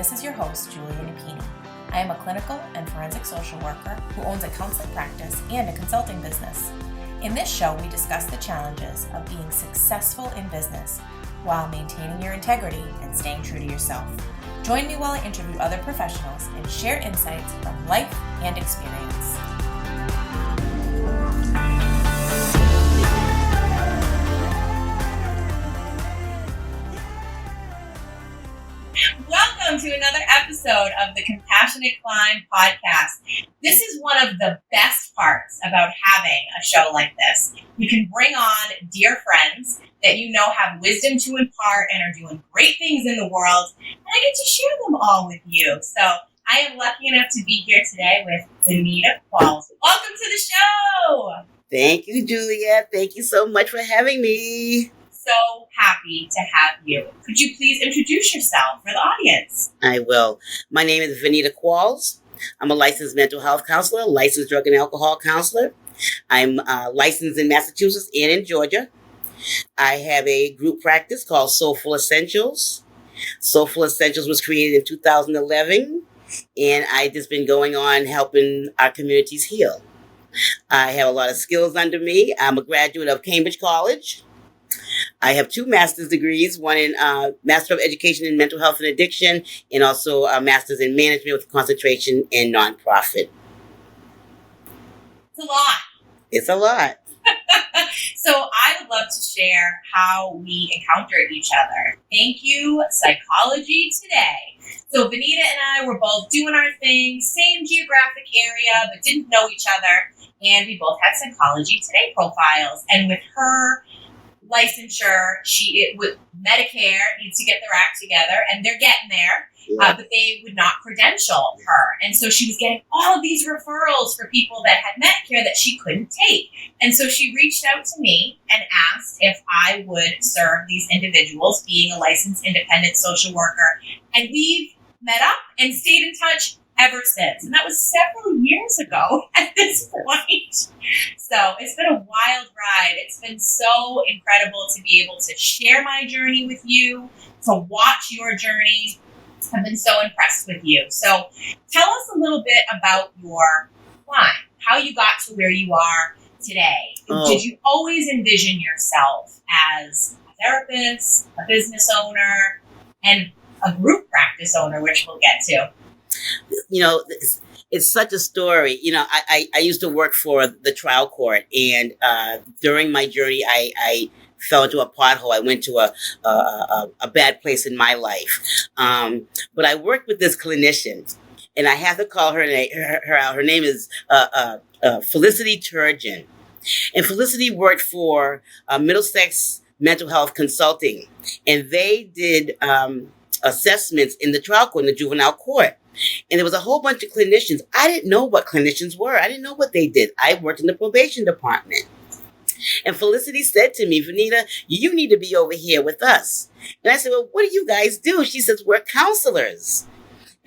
this is your host, Julia Napini. I am a clinical and forensic social worker who owns a counseling practice and a consulting business. In this show, we discuss the challenges of being successful in business while maintaining your integrity and staying true to yourself. Join me while I interview other professionals and share insights from life and experience. Welcome to another episode of the Compassionate Climb podcast. This is one of the best parts about having a show like this. You can bring on dear friends that you know have wisdom to impart and are doing great things in the world, and I get to share them all with you. So I am lucky enough to be here today with Venita Qualls. Welcome to the show! Thank you, Julia. Thank you so much for having me. So happy to have you. Could you please introduce yourself for the audience? I will. My name is Venita Qualls. I'm a licensed mental health counselor, licensed drug and alcohol counselor. I'm licensed in Massachusetts and in Georgia. I have a group practice called Soulful Essentials. Soulful Essentials was created in 2011, and I've just been going on helping our communities heal. I have a lot of skills under me. I'm a graduate of Cambridge College. I have 2 master's degrees, one in Master of Education in Mental Health and Addiction, and also a master's in management with concentration in nonprofit. It's a lot. It's a lot. So I would love to share how we encountered each other. Thank you, Psychology Today. So Venita and I were both doing our thing, same geographic area, but didn't know each other. And we both had Psychology Today profiles. And with her licensure, with Medicare needs to get their act together, and they're getting there, but they would not credential her. And so she was getting all of these referrals for people that had Medicare that she couldn't take. And so she reached out to me and asked if I would serve these individuals, being a licensed independent social worker. And we've met up and stayed in touch ever since. And that was several years ago at this point. So it's been a wild ride. It's been so incredible to be able to share my journey with you, to watch your journey. I've been so impressed with you. So tell us a little bit about your climb, how you got to where you are today. Did you always envision yourself as a therapist, a business owner, and a group practice owner, which we'll get to? You know, it's such a story. You know, I used to work for the trial court, and during my journey, I fell into a pothole. I went to a bad place in my life. But I worked with this clinician, and I have to call her out. Her name is Felicity Turgeon. And Felicity worked for Middlesex Mental Health Consulting, and they did assessments in the trial court, in the juvenile court. And there was a whole bunch of clinicians. I didn't know what clinicians were. I didn't know what they did. I worked in the probation department. And Felicity said to me, Venita, you need to be over here with us. And I said, well, what do you guys do? She says, we're counselors.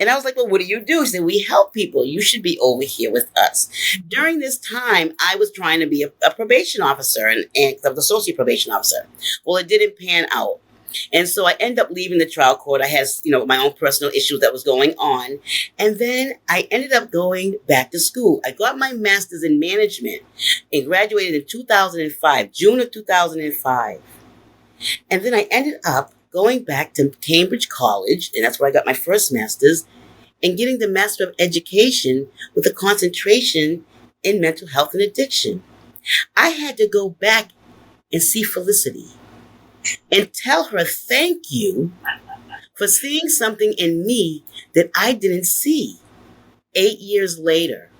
And I was like, well, what do you do? She said, we help people. You should be over here with us. During this time, I was trying to be a probation officer, and I was an associate probation officer. Well, it didn't pan out. And so I ended up leaving the trial court. I had, my own personal issues that was going on. And then I ended up going back to school. I got my master's in management and graduated in 2005, June of 2005. And then I ended up going back to Cambridge College, and that's where I got my first master's, and getting the Master of Education with a concentration in mental health and addiction. I had to go back and see Felicity and tell her thank you for seeing something in me that I didn't see 8 years later.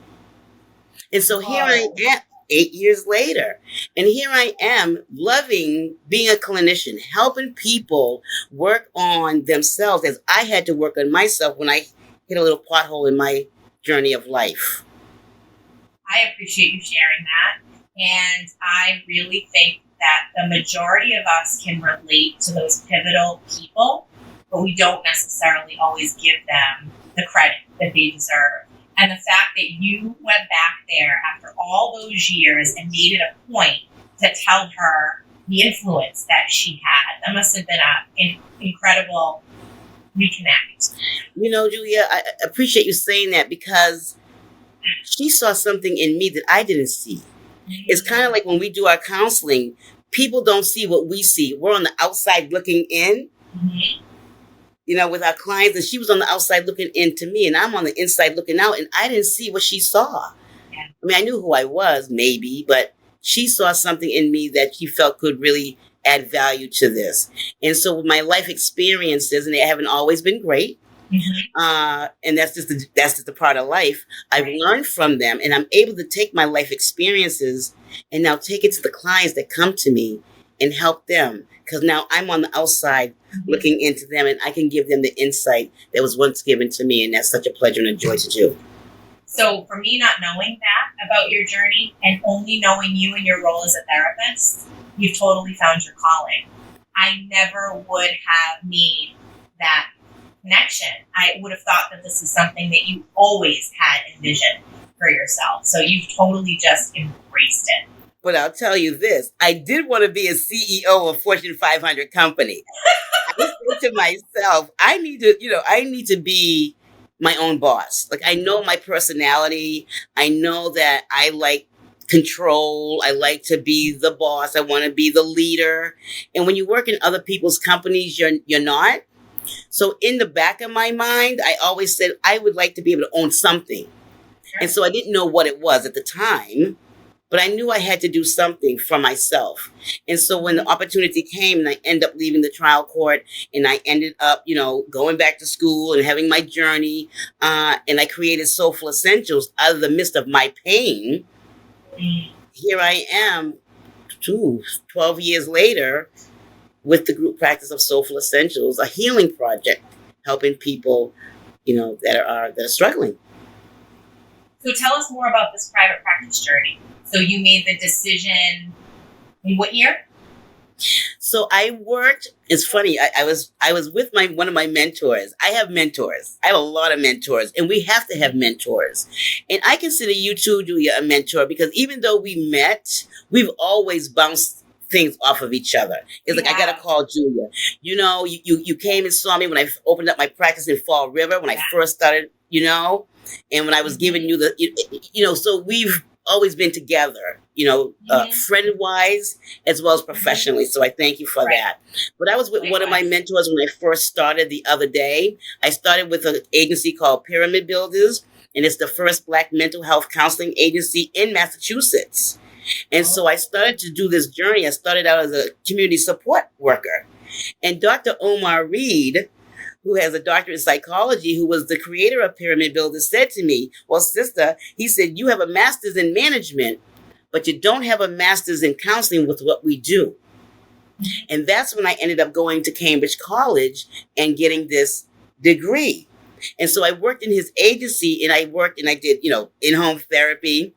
And so here I am 8 years later. And here I am loving being a clinician, helping people work on themselves as I had to work on myself when I hit a little pothole in my journey of life. I appreciate you sharing that. And I really think that the majority of us can relate to those pivotal people, but we don't necessarily always give them the credit that they deserve. And the fact that you went back there after all those years and made it a point to tell her the influence that she had, that must have been an incredible reconnect? Julia, I appreciate you saying that because she saw something in me that I didn't see. It's kind of like when we do our counseling, people don't see what we see. We're on the outside looking in, with our clients, and she was on the outside looking into me, and I'm on the inside looking out, and I didn't see what she saw. Yeah. I mean, I knew who I was, maybe, but she saw something in me that she felt could really add value to this. And so with my life experiences, and they haven't always been great, and that's just the part of life. I've learned from them, and I'm able to take my life experiences and now take it to the clients that come to me and help them. Because now I'm on the outside looking into them, and I can give them the insight that was once given to me, and that's such a pleasure and a joy to do. So for me, not knowing that about your journey and only knowing you and your role as a therapist, you've totally found your calling. I never would have made that connection. I would have thought that this is something that you always had envisioned for yourself. So you've totally just embraced it. But I'll tell you this, I did want to be a CEO of a Fortune 500 company. I said to myself, I need to be my own boss. Like, I know my personality. I know that I like control. I like to be the boss. I want to be the leader. And when you work in other people's companies, you're not. So in the back of my mind, I always said I would like to be able to own something. Sure. And so I didn't know what it was at the time, but I knew I had to do something for myself. And so when the opportunity came and I ended up leaving the trial court and I ended up, going back to school and having my journey, and I created Soulful Essentials out of the midst of my pain, here I am 12 years later with the group practice of Soulful Essentials, a healing project, helping people, that are struggling. So tell us more about this private practice journey. So you made the decision in what year? So I worked. It's funny. I was with one of my mentors. I have mentors. I have a lot of mentors, and we have to have mentors. And I consider you too, Julia, a mentor, because even though we met, we've always bounced things off of each other. It's like, I gotta call Julia. You came and saw me when I opened up my practice in Fall River when I first started. And when I was giving you the, so we've always been together, friend-wise as well as professionally. So I thank you for that. But I was with one of my mentors when I first started the other day. I started with an agency called Pyramid Builders, and it's the first Black mental health counseling agency in Massachusetts. And so I started to do this journey. I started out as a community support worker. And Dr. Omar Reed, who has a doctorate in psychology, who was the creator of Pyramid Builders, said to me, well, sister, he said, you have a master's in management, but you don't have a master's in counseling with what we do. And that's when I ended up going to Cambridge College and getting this degree. And so I worked in his agency, and I did, in-home therapy.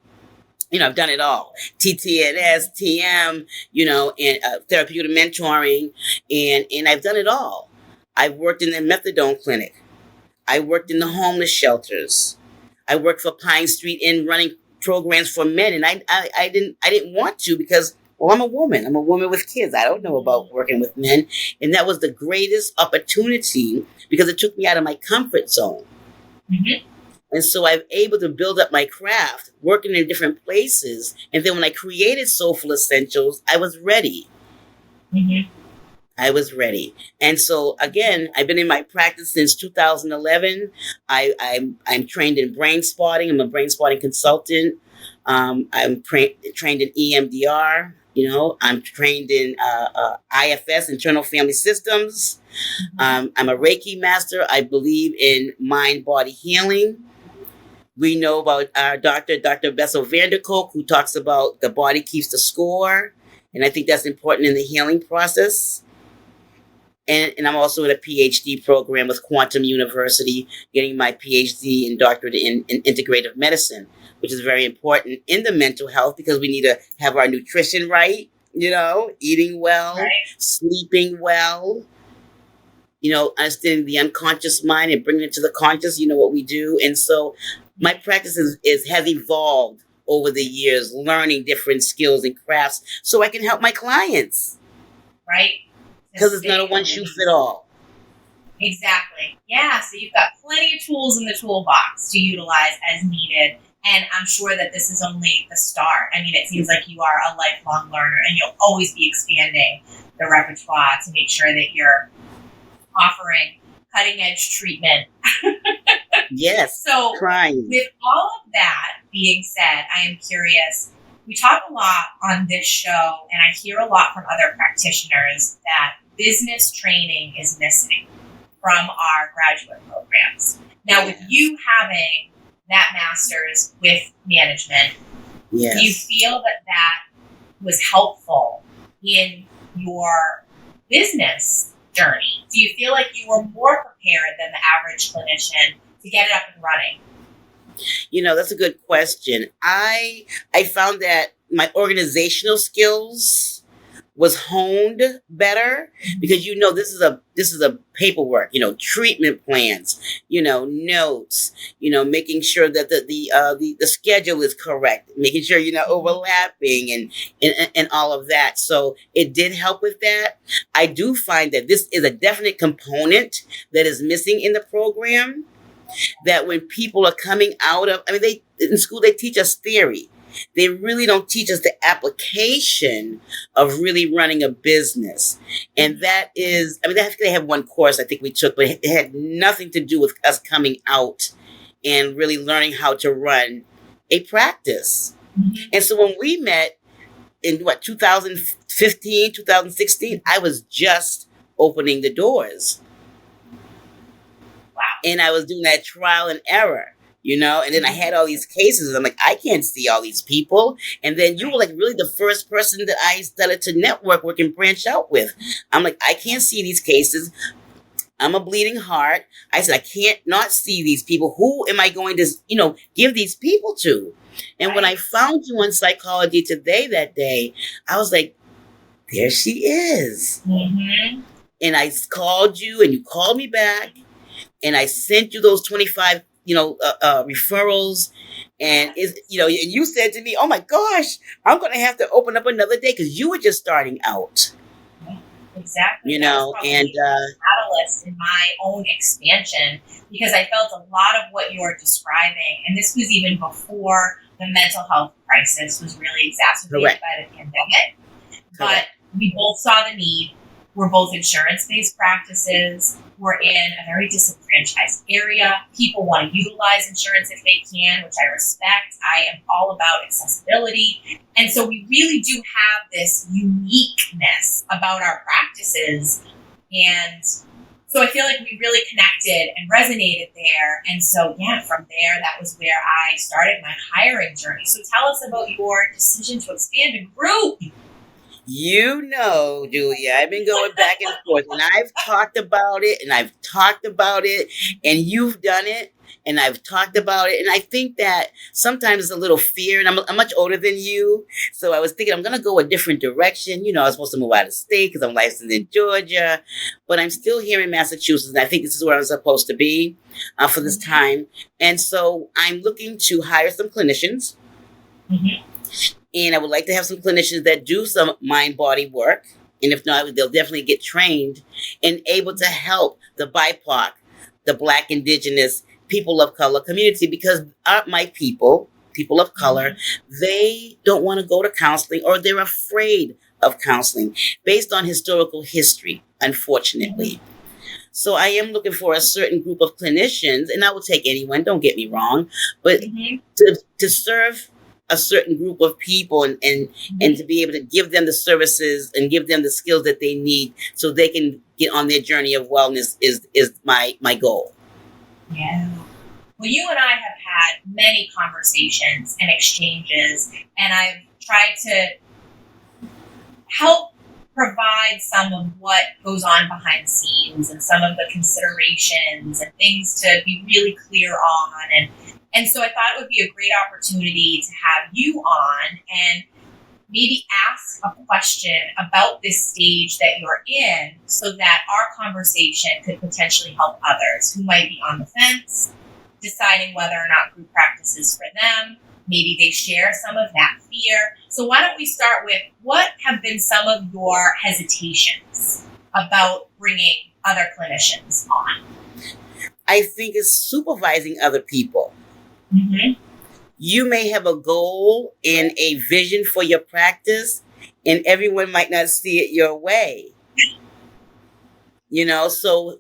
I've done it all. TTNS, TM, and therapeutic mentoring, and I've done it all. I worked in the methadone clinic. I worked in the homeless shelters. I worked for Pine Street Inn running programs for men. And I didn't want to because, well, I'm a woman. I'm a woman with kids. I don't know about working with men. And that was the greatest opportunity because it took me out of my comfort zone. And so I'm able to build up my craft, working in different places. And then when I created Soulful Essentials, I was ready. I was ready. And so, again, I've been in my practice since 2011. I'm trained in brain spotting. I'm a brain spotting consultant. I'm trained in EMDR. I'm trained in IFS, Internal Family Systems. I'm a Reiki master. I believe in mind-body healing. We know about our Dr. Bessel van der Kolk, who talks about the body keeps the score. And I think that's important in the healing process. And I'm also in a PhD program with Quantum University, getting my PhD and doctorate in integrative medicine, which is very important in the mental health because we need to have our nutrition right, eating well, sleeping well, understanding the unconscious mind and bringing it to the conscious, what we do. And so my practice has evolved over the years, learning different skills and crafts so I can help my clients. Right. Because it's not a one shoe fit all. Exactly. Yeah. So you've got plenty of tools in the toolbox to utilize as needed. And I'm sure that this is only the start. I mean, it seems like you are a lifelong learner and you'll always be expanding the repertoire to make sure that you're offering cutting edge treatment. Yes, So, trying. with all of that being said, I am curious. We talk a lot on this show, and I hear a lot from other practitioners that business training is missing from our graduate programs. Now, with you having that master's with management, do you Yes. feel that was helpful in your business journey? Do you feel like you were more prepared than the average clinician to get it up and running? That's a good question. I found that my organizational skills was honed better because this is a paperwork, treatment plans, notes, making sure that the schedule is correct, making sure you're not overlapping and all of that. So it did help with that. I do find that this is a definite component that is missing in the program, that when people are coming out of, I mean, in school, they teach us theory. They really don't teach us the application of really running a business. And that is, I mean, they have one course I think we took, but it had nothing to do with us coming out and really learning how to run a practice. Mm-hmm. And so when we met in 2015, 2016, I was just opening the doors. Wow. And I was doing that trial and error, and then I had all these cases. I'm like, I can't see all these people. And then you were like really the first person that I started to network with and branch out with. I'm like, I can't see these cases. I'm a bleeding heart. I said, I can't not see these people. Who am I going to, give these people to? And when I found you on Psychology Today that day, I was like, there she is. Mm-hmm. And I called you and you called me back. And I sent you those 25, referrals. And and you said to me, oh my gosh, I'm going to have to open up another day because you were just starting out. Exactly. And a catalyst in my own expansion, because I felt a lot of what you're describing, and this was even before the mental health crisis was really exacerbated Correct. by the pandemic. Correct. But we both saw the need. We're both insurance-based practices. We're in a very disenfranchised area. People want to utilize insurance if they can, which I respect. I am all about accessibility. And so we really do have this uniqueness about our practices. And so I feel like we really connected and resonated there. And so, from there, that was where I started my hiring journey. So tell us about your decision to expand a group. Julia, I've been going back and forth, and I've talked about it, and you've done it, and I've talked about it. And I think that sometimes it's a little fear, and I'm much older than you. So I was thinking I'm going to go a different direction. I was supposed to move out of state because I'm licensed in Georgia, but I'm still here in Massachusetts. And I think this is where I'm supposed to be for this time. And so I'm looking to hire some clinicians. Mm-hmm. And I would like to have some clinicians that do some mind-body work. And if not, they'll definitely get trained and able to help the BIPOC, the Black, Indigenous, people of color community, because my people of color, they don't want to go to counseling, or they're afraid of counseling based on historical history, unfortunately. So I am looking for a certain group of clinicians, and I will take anyone, don't get me wrong, but to serve a certain group of people and to be able to give them the services and give them the skills that they need so they can get on their journey of wellness is my goal. Yeah. Well, you and I have had many conversations and exchanges, and I've tried to help provide some of what goes on behind the scenes and some of the considerations and things to be really clear on. And so I thought it would be a great opportunity to have you on and maybe ask a question about this stage that you're in so that our conversation could potentially help others who might be on the fence, deciding whether or not group practice is for them. Maybe they share some of that fear. So why don't we start with what have been some of your hesitations about bringing other clinicians on? I think it's supervising other people. Mm-hmm. You may have a goal and a vision for your practice, and everyone might not see it your way. So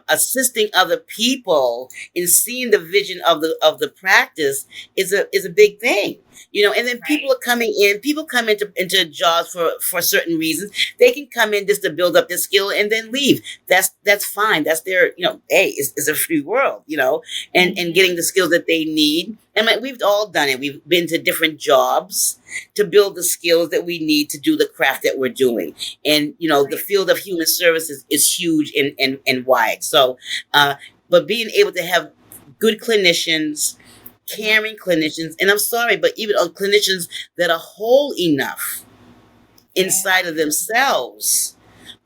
assisting other people in seeing the vision of the practice is a big thing. And then people are coming in. People come into jobs for certain reasons. They can come in just to build up their skill and then leave. That's fine. That's their hey, it's a free world. And getting the skills that they need. And we've all done it. We've been to different jobs to build the skills that we need to do the craft that we're doing. And the field of human services is huge and wide. So, but being able to have good clinicians, caring clinicians, and I'm sorry, but even clinicians that are whole enough inside of themselves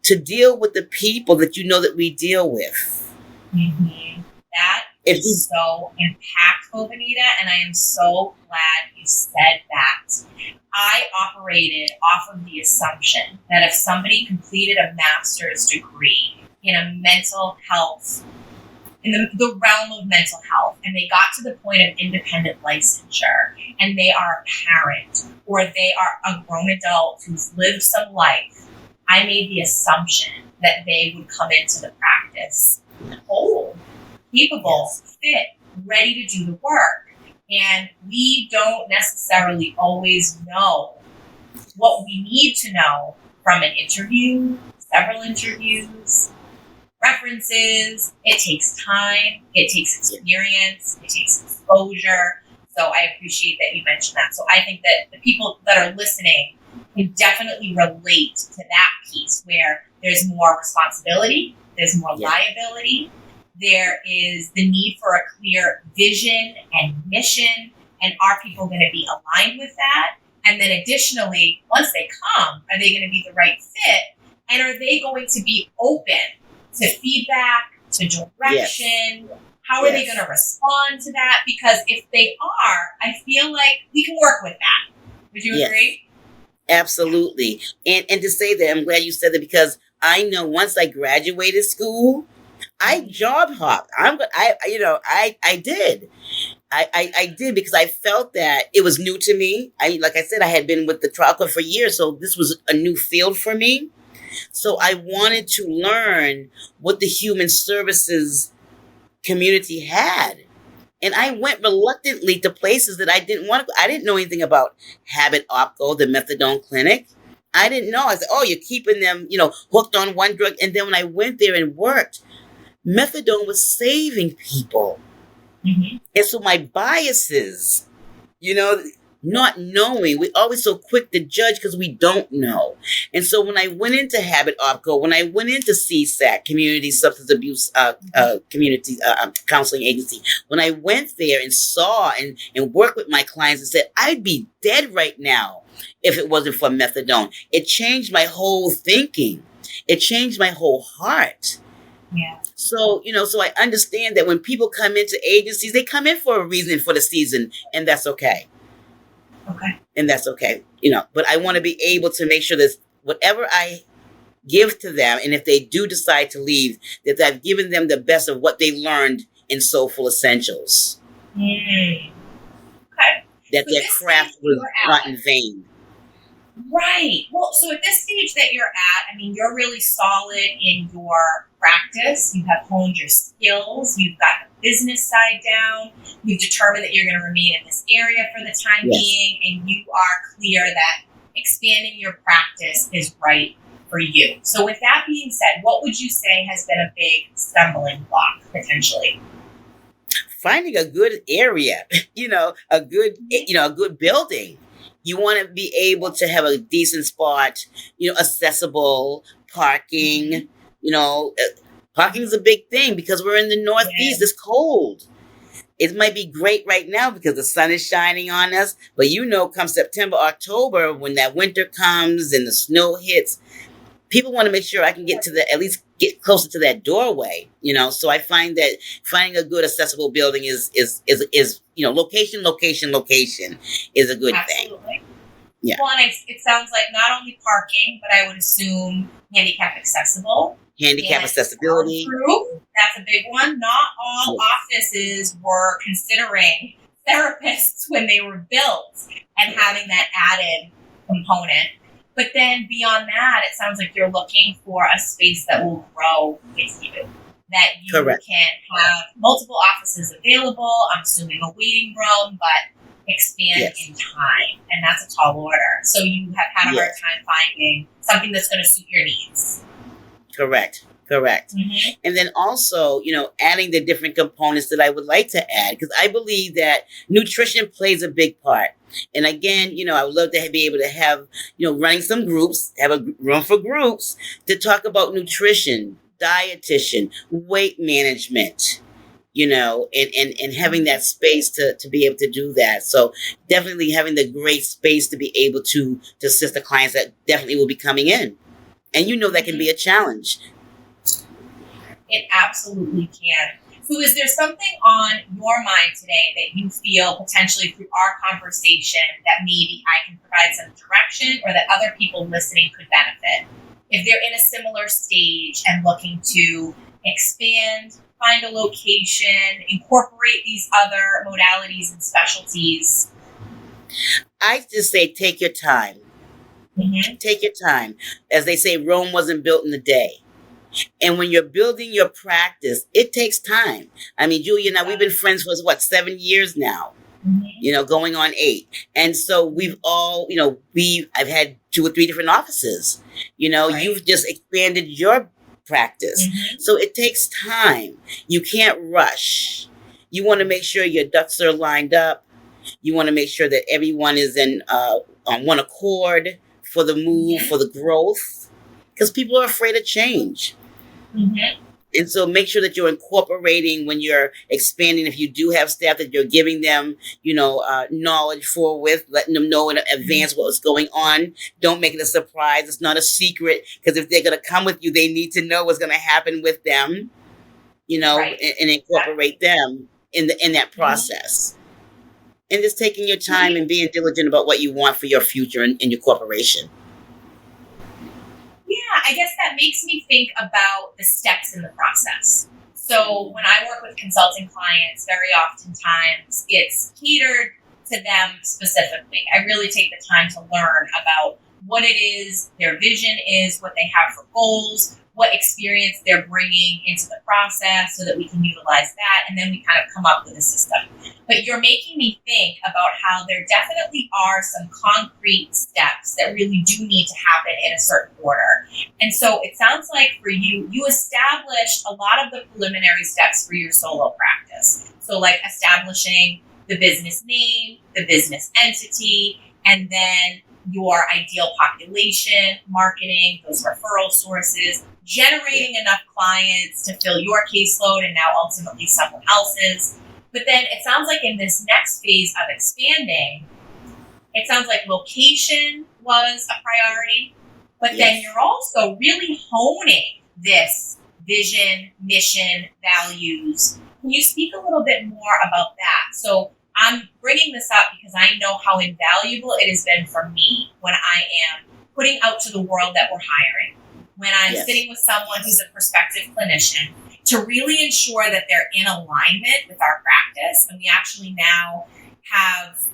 to deal with the people that that we deal with. Mm-hmm. That is so impactful, Venita, and I am so glad you said that. I operated off of the assumption that if somebody completed a master's degree in a mental health, in the realm of mental health, and they got to the point of independent licensure, and they are a parent, or they are a grown adult who's lived some life, I made the assumption that they would come into the practice whole, capable, fit, ready to do the work. And we don't necessarily always know what we need to know from an interview, several interviews, references. It takes time, it takes experience, it takes exposure. So I appreciate that you mentioned that. So I think that the people that are listening can definitely relate to that piece where there's more responsibility, there's more liability, there is the need for a clear vision and mission, and are people going to be aligned with that? And then additionally, once they come, are they going to be the right fit? And are they going to be open to feedback, to direction? How are they going to respond to that? Because if they are, I feel like we can work with that. Would you agree? Absolutely. And to say that, I'm glad you said that, because I know once I graduated school, I job hopped. I did. I did, because I felt that it was new to me. Like I said, I had been with the trial court for years, so this was a new field for me. So I wanted to learn what the human services community had. And I went reluctantly to places that I didn't want to go. I didn't know anything about Habit Opco, the methadone clinic. I didn't know. I said, oh, you're keeping them, hooked on one drug. And then when I went there and worked, methadone was saving people. Mm-hmm. And so my biases, not knowing, we're always so quick to judge because we don't know. And so when I went into Habit Opco, when I went into CSAC, Community Substance Abuse Community Counseling Agency, when I went there and saw and worked with my clients and said, I'd be dead right now if it wasn't for methadone. It changed my whole thinking. It changed my whole heart. Yeah. So, so I understand that when people come into agencies, they come in for a reason, for the season, and that's okay. Okay. And that's okay, but I want to be able to make sure that whatever I give to them, and if they do decide to leave, that I've given them the best of what they learned in Soulful Essentials. Okay. That their craft was not in vain. Right. Well, so at this stage that you're at, you're really solid in your practice. You have honed your skills. You've got the business side down. You've determined that you're going to remain in this area for the time being, and you are clear that expanding your practice is right for you. So with that being said, what would you say has been a big stumbling block, potentially? Finding a good area, a good building. You want to be able to have a decent spot, accessible parking. Parking is a big thing because we're in the Northeast. It's cold. It might be great right now because the sun is shining on us, but come September, October, when that winter comes and the snow hits, people want to make sure I can get to at least get closer to that doorway. So I find that finding a good accessible building is location is a good thing. Yeah. Well, and it sounds like not only parking, but I would assume handicap accessible. handicap And sound accessibility. proof, that's a big one. Not all Yes. offices were considering therapists when they were built and having that added component. But then beyond that, it sounds like you're looking for a space that will grow with you, that you Correct. can have multiple offices available. I'm assuming a waiting room, but expand Yes. in time. And that's a tall order. So you have had a hard Yes. time finding something that's going to suit your needs. Correct. Correct. Mm-hmm. And then also, adding the different components that I would like to add, because I believe that nutrition plays a big part. And again, I would love to be able to have, running some groups, have a room for groups to talk about nutrition, dietitian, weight management, and having that space to be able to do that. So definitely having the great space to be able to assist the clients that definitely will be coming in. And that can be a challenge. It absolutely can. So is there something on your mind today that you feel potentially through our conversation that maybe I can provide some direction or that other people listening could benefit? If they're in a similar stage and looking to expand, find a location, incorporate these other modalities and specialties. I just say take your time. Mm-hmm. Take your time. As they say, Rome wasn't built in a day. And when you're building your practice, it takes time. I mean, Julia and I, we've been friends for 7 years now, Mm-hmm. going on 8. And so we've all, I've had 2 or 3 different offices. Right. You've just expanded your practice. Mm-hmm. So it takes time. You can't rush. You want to make sure your ducks are lined up. You want to make sure that everyone is on one accord for the move, Mm-hmm. for the growth, because people are afraid of change. Mm-hmm. And so make sure that you're incorporating when you're expanding. If you do have staff, that you're giving them, knowledge forthwith, letting them know in advance what's going on. Don't make it a surprise. It's not a secret, because if they're going to come with you, they need to know what's going to happen with them, Right. and incorporate them in that process. And just taking your time and being diligent about what you want for your future in your corporation. Yeah, I guess that makes me think about the steps in the process. So when I work with consulting clients, very oftentimes it's catered to them specifically. I really take the time to learn about what it is their vision is, what they have for goals, what experience they're bringing into the process so that we can utilize that, and then we kind of come up with a system. But you're making me think about how there definitely are some concrete steps that really do need to happen in a certain order. And so it sounds like for you, you established a lot of the preliminary steps for your solo practice. So like establishing the business name, the business entity, and then your ideal population, marketing, those referral sources, generating enough clients to fill your caseload and now ultimately someone else's. But then it sounds like in this next phase of expanding, it sounds like location was a priority, but then you're also really honing this vision, mission, values. Can you speak a little bit more about that? So I'm bringing this up because I know how invaluable it has been for me when I am putting out to the world that we're hiring, when I'm sitting with someone who's a prospective clinician, to really ensure that they're in alignment with our practice. And we actually now have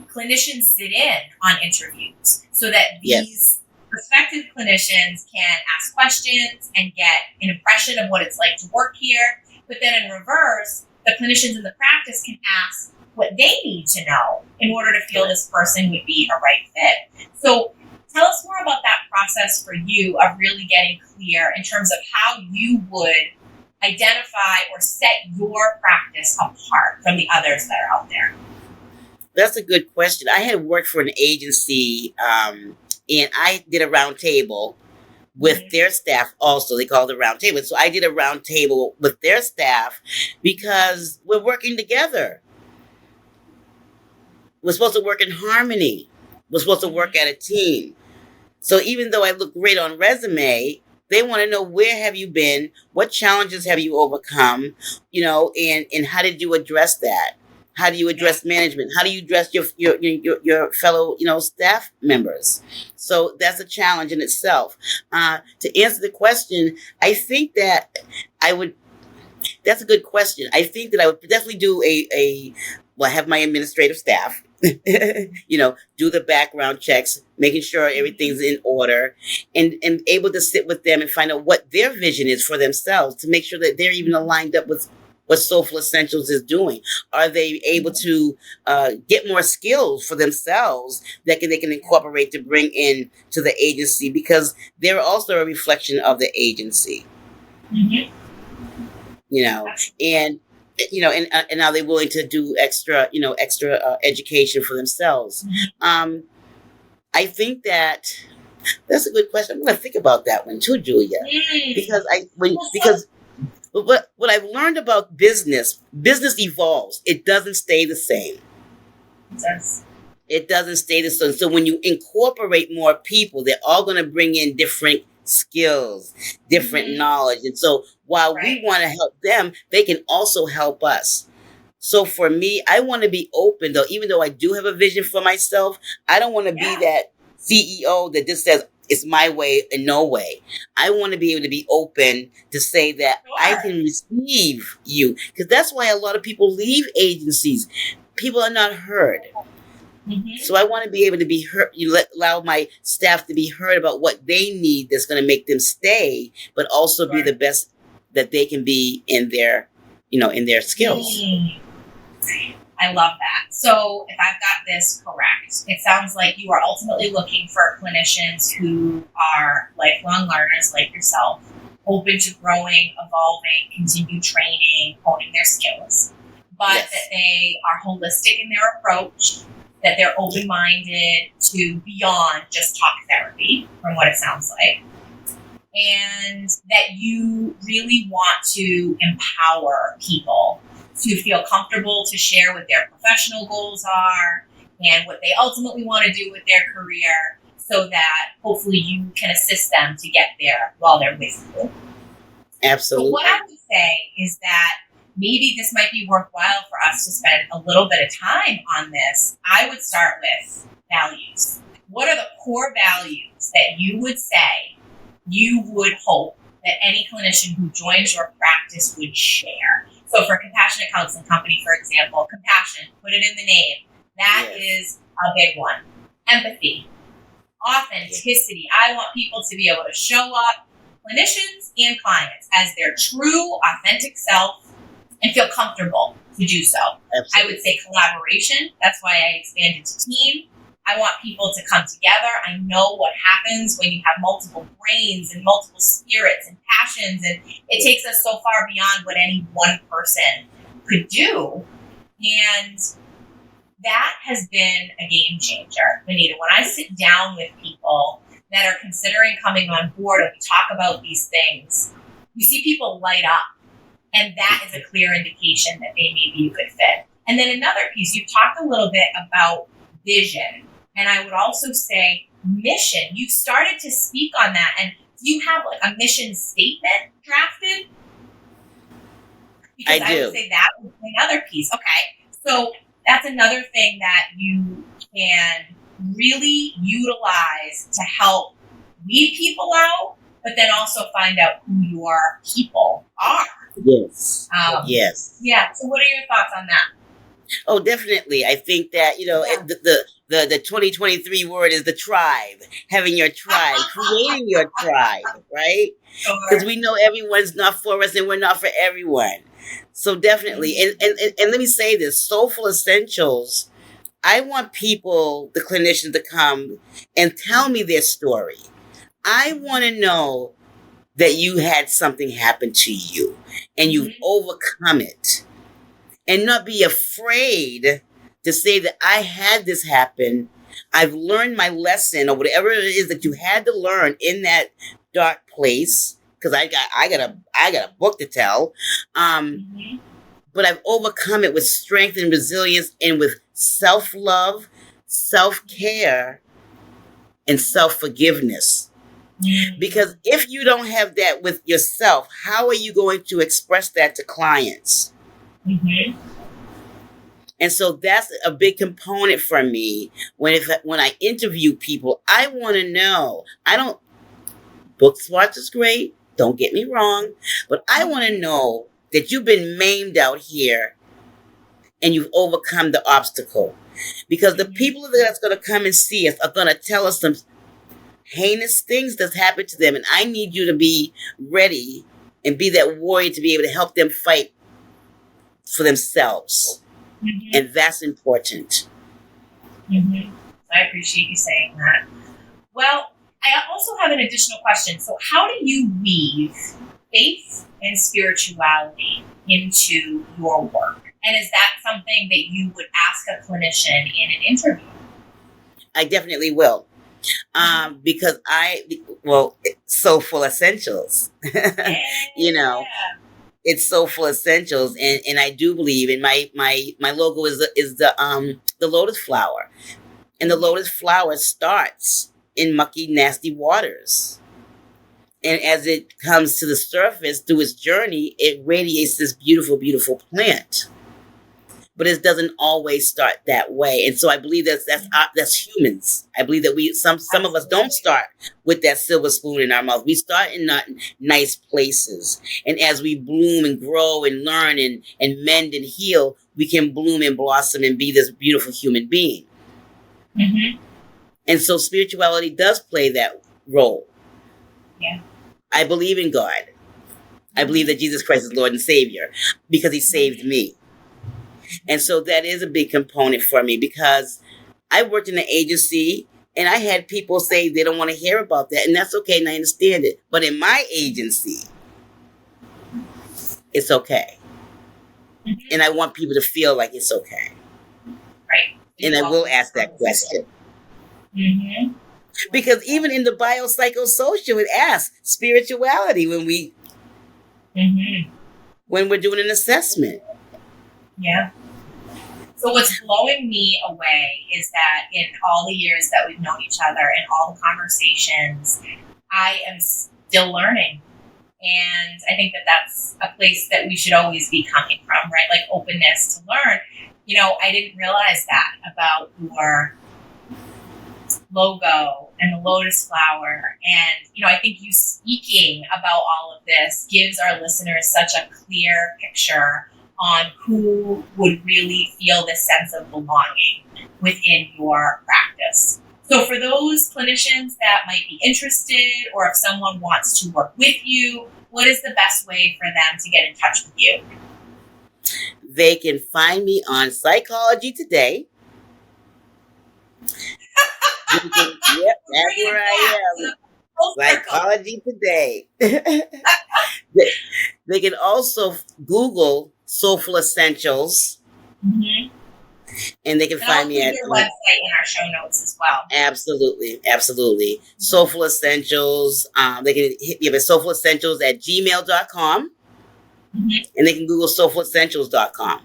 clinicians sit in on interviews so that these prospective clinicians can ask questions and get an impression of what it's like to work here. But then in reverse, the clinicians in the practice can ask what they need to know in order to feel this person would be a right fit. So tell us more about that process for you of really getting clear in terms of how you would identify or set your practice apart from the others that are out there. That's a good question. I had worked for an agency, and I did a round table with their staff also. They called it a round table. So I did a round table with their staff because we're working together. We're supposed to work in harmony. We're supposed to work at a team. So even though I look great on resume, they want to know, where have you been? What challenges have you overcome? And how did you address that? How do you address management? How do you address your fellow staff members? So that's a challenge in itself. To answer the question, I think that I would. That's a good question. I think that I would definitely do well, have my administrative staff, do the background checks, making sure everything's in order, and able to sit with them and find out what their vision is for themselves to make sure that they're even aligned up with what Soulful Essentials is doing. Are they able to get more skills for themselves that they can incorporate to bring in to the agency, because they're also a reflection of the agency. Mm-hmm. And and are they willing to do extra education for themselves? I think that's a good question. I'm going to think about that one too, Julia, because what I've learned about business evolves. It doesn't stay the same. It doesn't stay the same. So when you incorporate more people, they're all going to bring in different skills, different knowledge. And so while we want to help them, they can also help us. So for me, I want to be open, though, even though I do have a vision for myself. I don't want to be that CEO that just says it's my way and no way. I want to be able to be open to say that I can receive you, because that's why a lot of people leave agencies. People are not heard. So I want to be able to be heard. Allow my staff to be heard about what they need that's going to make them stay, but also be the best that they can be in their skills. I love that. So if I've got this correct, it sounds like you are ultimately looking for clinicians who are lifelong learners like yourself, open to growing, evolving, continue training, honing their skills, but that they are holistic in their approach, that they're open-minded to beyond just talk therapy, from what it sounds like, and that you really want to empower people to feel comfortable to share what their professional goals are and what they ultimately want to do with their career, so that hopefully you can assist them to get there while they're with you. Absolutely. So what I would say is that maybe this might be worthwhile for us to spend a little bit of time on this. I would start with values. What are the core values that you would say you would hope that any clinician who joins your practice would share? So for Compassionate Counseling Company, for example, compassion, put it in the name. That is a big one. Empathy, authenticity. I want people to be able to show up, clinicians and clients, as their true, authentic self and feel comfortable to do so. Absolutely. I would say collaboration. That's why I expanded to team. I want people to come together. I know what happens when you have multiple brains and multiple spirits and passions, and it takes us so far beyond what any one person could do. And that has been a game changer, Venita. When I sit down with people that are considering coming on board and we talk about these things, we see people light up. And that is a clear indication that they may be a good fit. And then another piece, you've talked a little bit about vision. And I would also say mission. You've started to speak on that. And do you have a mission statement drafted? Because I would say that would be another piece. Okay. So that's another thing that you can really utilize to help weed people out, but then also find out who your people are. Yes. Yes. Yeah. So what are your thoughts on that? Oh, definitely. I think that, the 2023 word is the tribe, having your tribe, creating your tribe, right? Because we know everyone's not for us and we're not for everyone. So definitely. And let me say this, Soulful Essentials, I want people, the clinicians, to come and tell me their story. I want to know that you had something happen to you and you've overcome it, and not be afraid to say that I had this happen. I've learned my lesson, or whatever it is that you had to learn in that dark place. Because I got a book to tell. But I've overcome it with strength and resilience, and with self-love, self-care, and self-forgiveness. Because if you don't have that with yourself, how are you going to express that to clients? And so that's a big component for me when I interview people. I want to know. I don't book smart is great. Don't get me wrong, but I want to know that you've been maimed out here and you've overcome the obstacle. Because the people that's going to come and see us are going to tell us some heinous things that's happened to them. And I need you to be ready and be that warrior to be able to help them fight for themselves. Mm-hmm. And that's important. Mm-hmm. I appreciate you saying that. Well, I also have an additional question. So how do you weave faith and spirituality into your work? And is that something that you would ask a clinician in an interview? I definitely will. Because Soulful Essentials, Yeah. It's Soulful Essentials. And I do believe in my logo is the lotus flower, and the lotus flower starts in mucky, nasty waters. And as it comes to the surface through its journey, it radiates this beautiful, beautiful plant. But it doesn't always start that way. And so I believe that's humans. I believe that some of us don't start with that silver spoon in our mouth. We start in not nice places. And as we bloom and grow and learn and mend and heal, we can bloom and blossom and be this beautiful human being. Mm-hmm. And so spirituality does play that role. Yeah. I believe in God. I believe that Jesus Christ is Lord and Savior because he saved me. And so that is a big component for me because I worked in an agency and I had people say they don't want to hear about that. And that's okay. And I understand it. But in my agency, it's okay. Mm-hmm. And I want people to feel like it's okay. Right. And I will ask that question. Mm-hmm. Because even in the biopsychosocial, it asks spirituality when we're doing an assessment. Yeah. So what's blowing me away is that in all the years that we've known each other and all the conversations, I am still learning. And I think that that's a place that we should always be coming from, right? Like openness to learn. I didn't realize that about your logo and the lotus flower. And, I think you speaking about all of this gives our listeners such a clear picture on who would really feel this sense of belonging within your practice. So for those clinicians that might be interested, or if someone wants to work with you, what is the best way for them to get in touch with you? They can find me on Psychology Today. Yep, that's where I am. Psychology Today. They can also Google Soulful Essentials. Mm-hmm. And they can find me at your website in our show notes as well. Absolutely. Mm-hmm. Soulful Essentials. They can hit me up at soulfulessentials@gmail.com. Mm-hmm. And they can Google soulfulessentials.com.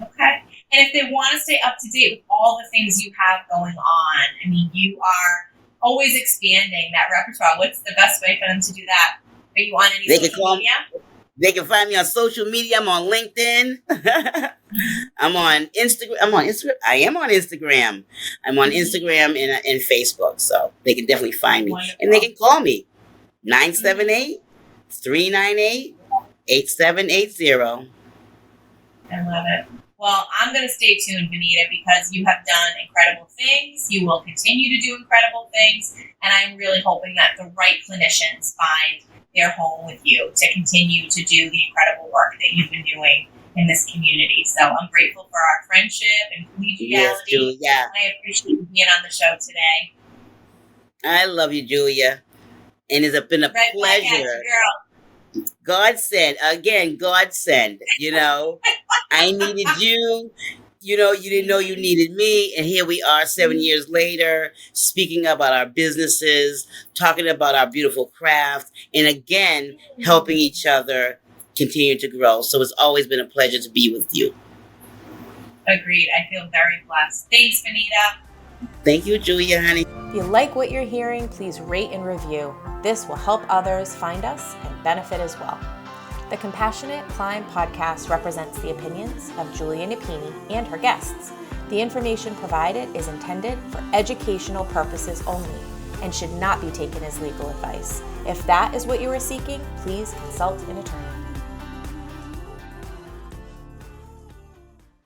Okay. And if they want to stay up to date with all the things you have going on, I mean, you are always expanding that repertoire. What's the best way for them to do that? Are you on any social media? They can find me on social media. I'm on LinkedIn. I'm on Instagram. I am on Instagram. I'm on Instagram and Facebook. So they can definitely find me. Wonderful. And they can call me 978-398-8780. I love it. Well, I'm going to stay tuned, Venita, because you have done incredible things. You will continue to do incredible things. And I'm really hoping that the right clinicians find their home with you to continue to do the incredible work that you've been doing in this community. So I'm grateful for our friendship and collegiality. Yes, Julia. I appreciate you being on the show today. I love you, Julia. And it's been a pleasure. Girl. God sent. I needed you. You didn't know you needed me. And here we are 7 years later, speaking about our businesses, talking about our beautiful craft, and again, helping each other continue to grow. So it's always been a pleasure to be with you. Agreed. I feel very blessed. Thanks, Venita. Thank you, Julia, honey. If you like what you're hearing, please rate and review. This will help others find us and benefit as well. The Compassionate Climb podcast represents the opinions of Julia Napini and her guests. The information provided is intended for educational purposes only and should not be taken as legal advice. If that is what you are seeking, please consult an attorney.